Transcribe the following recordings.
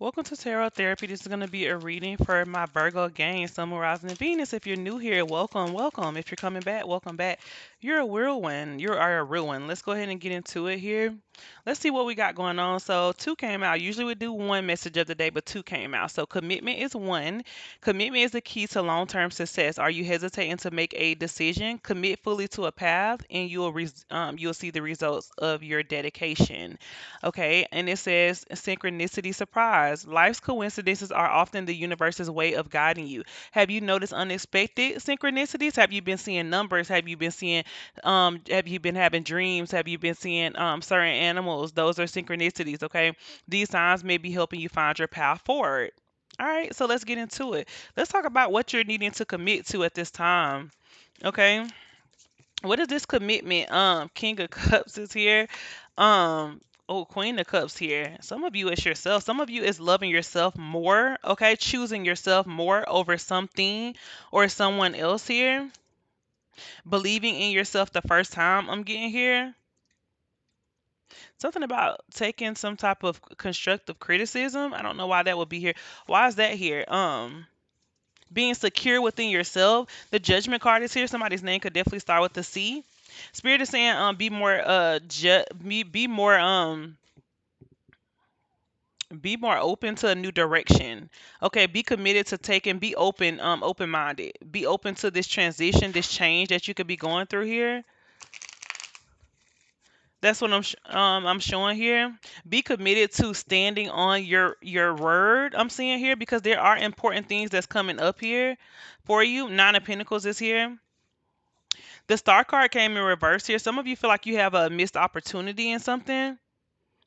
Welcome to Tarot Therapy. This is going to be a reading for my Virgo gang, Sun, Moon, Rising, and Venus. If you're new here, welcome, welcome. If you're coming back, welcome back. You're a real one. You are a real one. Let's go ahead and get into it here. Let's see what we got going on. So, two came out. Usually we do one message of the day, but two came out. So, commitment is one. Commitment is the key to long term success. Are you hesitating to make a decision? Commit fully to a path, and you'll see the results of your dedication. Okay, and it says synchronicity surprise. Life's coincidences are often the universe's way of guiding you. Have you noticed unexpected synchronicities? Have you been seeing numbers? Have you been having dreams? Have you been seeing certain animals? Those are synchronicities, okay? These signs may be helping you find your path forward. All right, so let's get into it. Let's talk about what you're needing to commit to at this time. Okay, what is this commitment? King of Cups is here. Oh, Queen of Cups here. Some of you it's yourself. Some of you is loving yourself more. Okay, choosing yourself more over something or someone else here. Believing in yourself the first time. I'm getting here. Something about taking some type of constructive criticism. I don't know why that would be here. Why is that here? Being secure within yourself. The Judgment card is here. Somebody's name could definitely start with the C. Spirit is saying, be more open to a new direction. Okay, be committed to taking, be open, open minded. Be open to this transition, this change that you could be going through here. That's what I'm showing here. Be committed to standing on your word. I'm seeing here because there are important things that's coming up here for you. Nine of Pentacles is here. The Star card came in reverse here. Some of you feel like you have a missed opportunity in something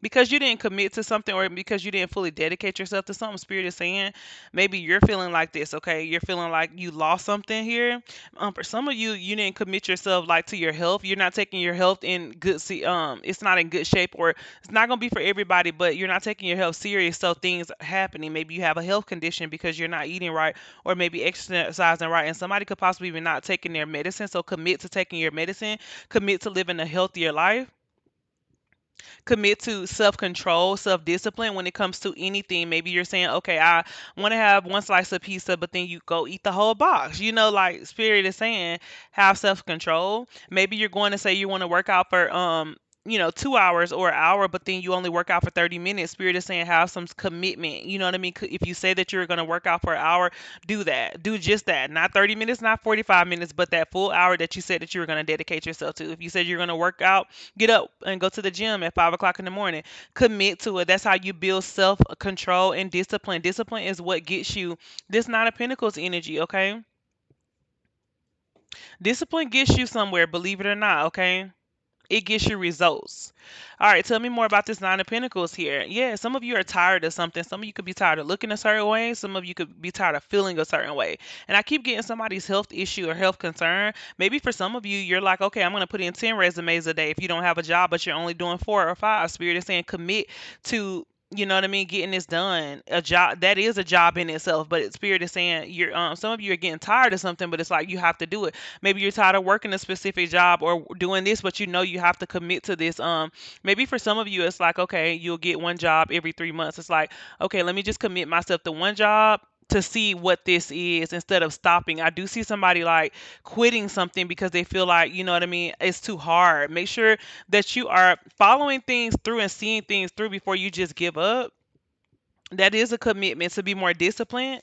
because you didn't commit to something or because you didn't fully dedicate yourself to something. Spirit is saying maybe you're feeling like this. Okay, you're feeling like you lost something here. For some of you, you didn't commit yourself like to your health. You're not taking your health in good it's not in good shape, or it's not going to be for everybody, but you're not taking your health serious, so things are happening. Maybe you have a health condition because you're not eating right or maybe exercising right, and somebody could possibly be not taking their medicine. So commit to taking your medicine, commit to living a healthier life, commit to self-control, self-discipline when it comes to anything. Maybe you're saying, okay, I want to have one slice of pizza, but then you go eat the whole box. Like Spirit is saying, have self-control. Maybe you're going to say you want to work out for 2 hours or an hour, but then you only work out for 30 minutes. Spirit is saying have some commitment. You know what I mean? If you say that you're going to work out for an hour, do that. Do just that. Not 30 minutes, not 45 minutes, but that full hour that you said that you were going to dedicate yourself to. If you said you're going to work out, get up and go to the gym at 5 o'clock in the morning. Commit to it. That's how you build self control and discipline. Discipline is what gets you this Nine of Pentacles energy, okay? Discipline gets you somewhere, believe it or not, okay? It gets you results. All right, tell me more about this Nine of Pentacles here. Yeah, some of you are tired of something. Some of you could be tired of looking a certain way. Some of you could be tired of feeling a certain way. And I keep getting somebody's health issue or health concern. Maybe for some of you, you're like, okay, I'm going to put in 10 resumes a day if you don't have a job, but you're only doing 4 or 5. Spirit is saying commit to, you know what I mean, getting this done. A job, that is a job in itself, but Spirit is saying you're some of you are getting tired of something, but it's like you have to do it. Maybe you're tired of working a specific job or doing this, but you know you have to commit to this. Maybe for some of you it's like, okay, you'll get one job every 3 months. It's like, okay, let me just commit myself to one job to see what this is instead of stopping. I do see somebody like quitting something because they feel like, you know what I mean, it's too hard. Make sure that you are following things through and seeing things through before you just give up. That is a commitment to be more disciplined,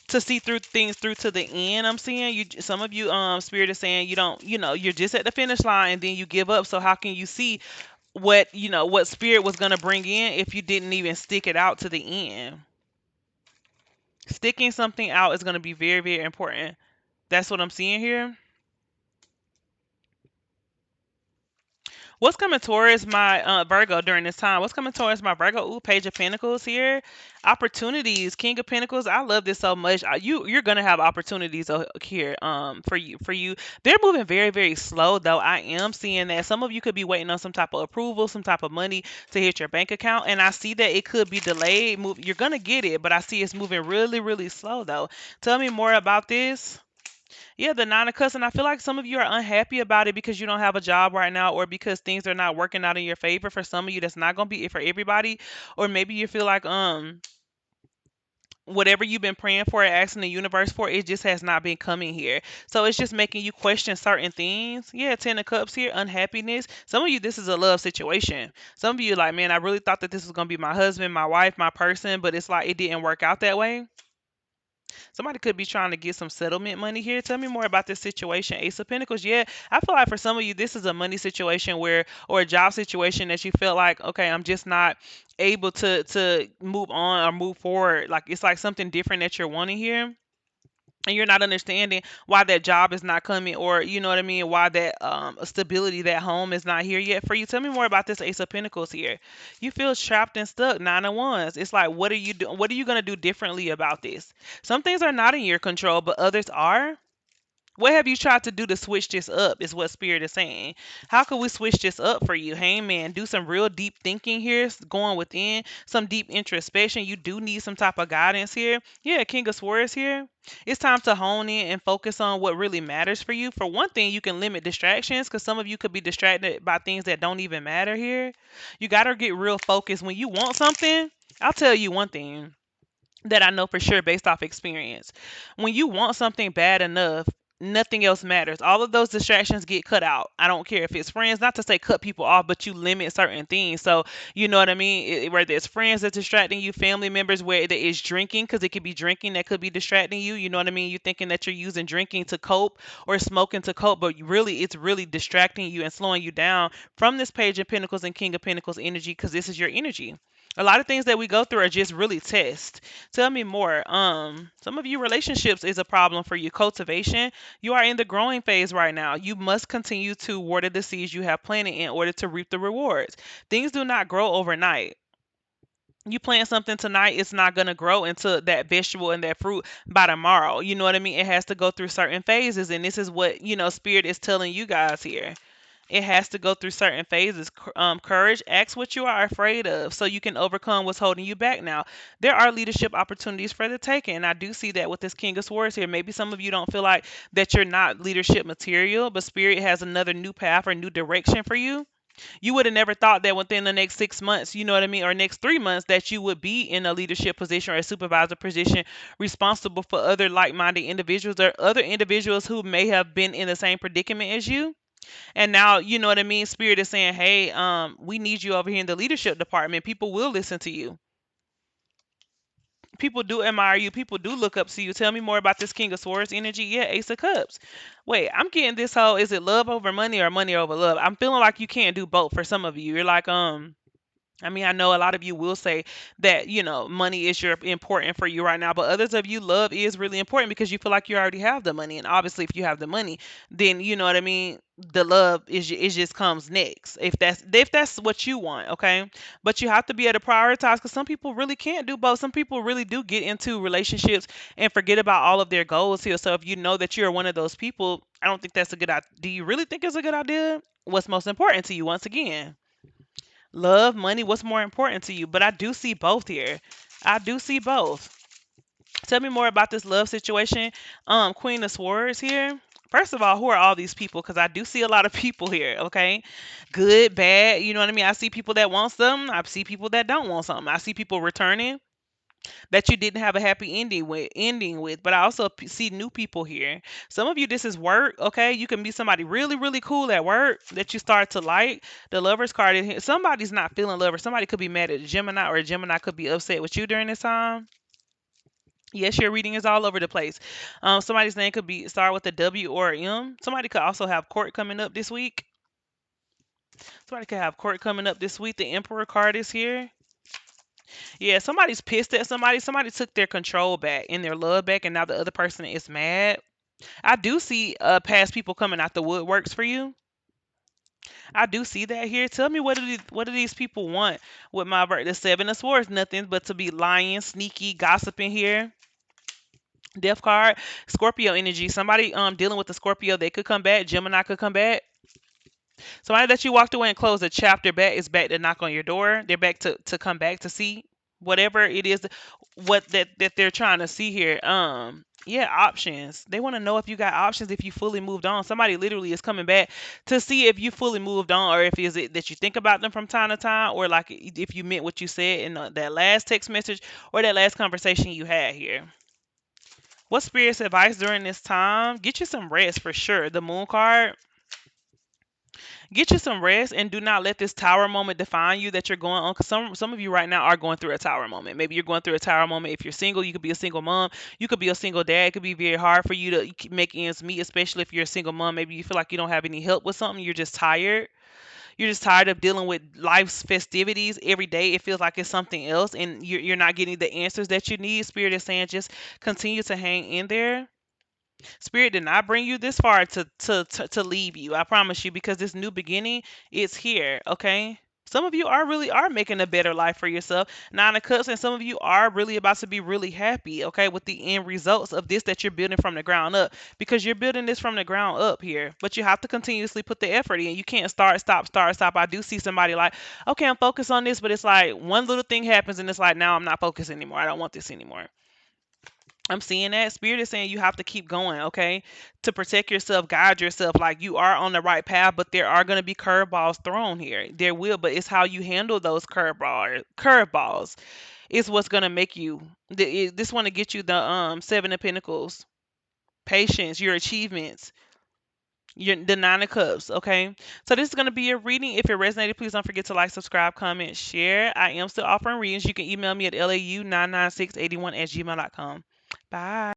to see through things through to the end. I'm seeing you, some of you, Spirit is saying you don't, you're just at the finish line and then you give up. So how can you see what Spirit was going to bring in if you didn't even stick it out to the end? Sticking something out is going to be very, very important. That's what I'm seeing here. What's coming towards my Virgo during this time? What's coming towards my Virgo? Ooh, Page of Pentacles here. Opportunities, King of Pentacles. I love this so much. You're gonna have opportunities here. For you. They're moving very, very slow though. I am seeing that some of you could be waiting on some type of approval, some type of money to hit your bank account, and I see that it could be delayed. You're gonna get it, but I see it's moving really, really slow though. Tell me more about this. Yeah, the Nine of Cups, and I feel like some of you are unhappy about it because you don't have a job right now, or because things are not working out in your favor. For some of you, that's not gonna be it for everybody. Or maybe you feel like whatever you've been praying for and asking the universe for, it just has not been coming here. So it's just making you question certain things. Yeah, 10 of cups here, unhappiness. Some of you, this is a love situation. Some of you like, man, I really thought that this was gonna be my husband, my wife, my person, but it's like it didn't work out that way. Somebody could be trying to get some settlement money here. Tell me more about this situation. Ace of Pentacles. Yeah, I feel like for some of you, this is a money situation where, or a job situation that you feel like, okay, I'm just not able to move on or move forward. Like it's like something different that you're wanting here. And you're not understanding why that job is not coming, or you know what I mean, why that stability, that home is not here yet for you. Tell me more about this Ace of Pentacles here. You feel trapped and stuck. 9 of Wands. It's like, what are you doing? What are you going to do differently about this? Some things are not in your control, but others are. What have you tried to do to switch this up, is what Spirit is saying. How can we switch this up for you? Hangman, do some real deep thinking here, going within, some deep introspection. You do need some type of guidance here. Yeah, King of Swords here. It's time to hone in and focus on what really matters for you. For one thing, you can limit distractions because some of you could be distracted by things that don't even matter here. You got to get real focused. When you want something, I'll tell you one thing that I know for sure based off experience. When you want something bad enough, nothing else matters. All of those distractions get cut out. I don't care if it's friends, not to say cut people off, but you limit certain things. So, you know what I mean? Whether it's friends that's distracting you, family members, where it is drinking, because it could be drinking that could be distracting you. You know what I mean? You're thinking that you're using drinking to cope or smoking to cope, but really, it's really distracting you and slowing you down from this Page of Pentacles and King of Pentacles energy, because this is your energy. A lot of things that we go through are just really tests. Tell me more. Some of you, relationships is a problem for you. Cultivation. You are in the growing phase right now. You must continue to water the seeds you have planted in order to reap the rewards. Things do not grow overnight. You plant something tonight, it's not going to grow into that vegetable and that fruit by tomorrow. You know what I mean? It has to go through certain phases, and this is what, Spirit is telling you guys here. It has to go through certain phases. Courage. Ask what you are afraid of so you can overcome what's holding you back now. There are leadership opportunities for the taking. And I do see that with this King of Swords here. Maybe some of you don't feel like that you're not leadership material, but Spirit has another new path or new direction for you. You would have never thought that within the next 6 months, you know what I mean, or next 3 months, that you would be in a leadership position or a supervisor position responsible for other like minded individuals or other individuals who may have been in the same predicament as you. And now, you know what I mean? Spirit is saying, hey, we need you over here in the leadership department. People will listen to you. People do admire you. People do look up to you. Tell me more about this King of Swords energy. Yeah, Ace of Cups. Wait, I'm getting this whole, is it love over money or money over love? I'm feeling like you can't do both for some of you. You're like, I mean, I know a lot of you will say that, money is your important for you right now, but others of you, love is really important because you feel like you already have the money. And obviously, if you have the money, then you know what I mean. The love it just comes next. If that's what you want, okay. But you have to be able to prioritize because some people really can't do both. Some people really do get into relationships and forget about all of their goals here. So if you know that you're one of those people, I don't think that's a good idea. Do you really think it's a good idea? What's most important to you? Once again, love, money, what's more important to you? But I do see both here. I do see both. Tell me more about this love situation. Queen of Swords here. First of all, who are all these people? Because I do see a lot of people here, okay? Good, bad, you know what I mean? I see people that want something. I see people that don't want something. I see people returning that you didn't have a happy ending with, but I also see new people here. Some of you, this is work, okay? You can be somebody really really cool at work that you start to like. The Lovers card in here, somebody's not feeling love, or somebody could be mad at a Gemini, or a Gemini could be upset with you during this time. Yes, your reading is all over the place. Somebody's name could be start with a W or a M. Somebody could also have court coming up this week. Somebody could have court coming up this week. The Emperor card is here. Yeah, somebody's pissed at somebody. Somebody took their control back and their love back, and now the other person is mad. I do see past people coming out the woodworks for you. I do see that here. Tell me, what do these people want with the 7 of Swords? Nothing but to be lying, sneaky, gossiping here. Death card, Scorpio energy. Somebody dealing with the Scorpio, they could come back. Gemini could come back. Somebody that you walked away and closed a chapter back is back to knock on your door. They're back to come back to see whatever it is what that they're trying to see here. Yeah, options. They want to know if you got options, if you fully moved on. Somebody literally is coming back to see if you fully moved on, or if is it that you think about them from time to time, or like if you meant what you said in that last text message or that last conversation you had here. What spirit's advice during this time? Get you some rest for sure. The moon card. Get you some rest and do not let this tower moment define you that you're going on. Because some of you right now are going through a tower moment. Maybe you're going through a tower moment. If you're single, you could be a single mom. You could be a single dad. It could be very hard for you to make ends meet, especially if you're a single mom. Maybe you feel like you don't have any help with something. You're just tired. You're just tired of dealing with life's festivities every day. It feels like it's something else, and you're not getting the answers that you need. Spirit is saying just continue to hang in there. Spirit did not bring you this far to leave you. I promise you, because this new beginning is here. Okay. Some of you are making a better life for yourself. Nine of Cups, and some of you are really about to be really happy. Okay, with the end results of this that you're building from the ground up, because you're building this from the ground up here. But you have to continuously put the effort in. You can't start, stop, start, stop. I do see somebody like, okay, I'm focused on this, but it's like one little thing happens, and it's like now I'm not focused anymore. I don't want this anymore. I'm seeing that. Spirit is saying you have to keep going, okay? To protect yourself, guide yourself. Like you are on the right path, but there are going to be curveballs thrown here. There will, but it's how you handle those curveballs is what's going to make you. This want to get you the Seven of Pentacles, patience, your achievements, the Nine of Cups, okay? So this is going to be a reading. If it resonated, please don't forget to like, subscribe, comment, share. I am still offering readings. You can email me at lau99681@gmail.com. Bye.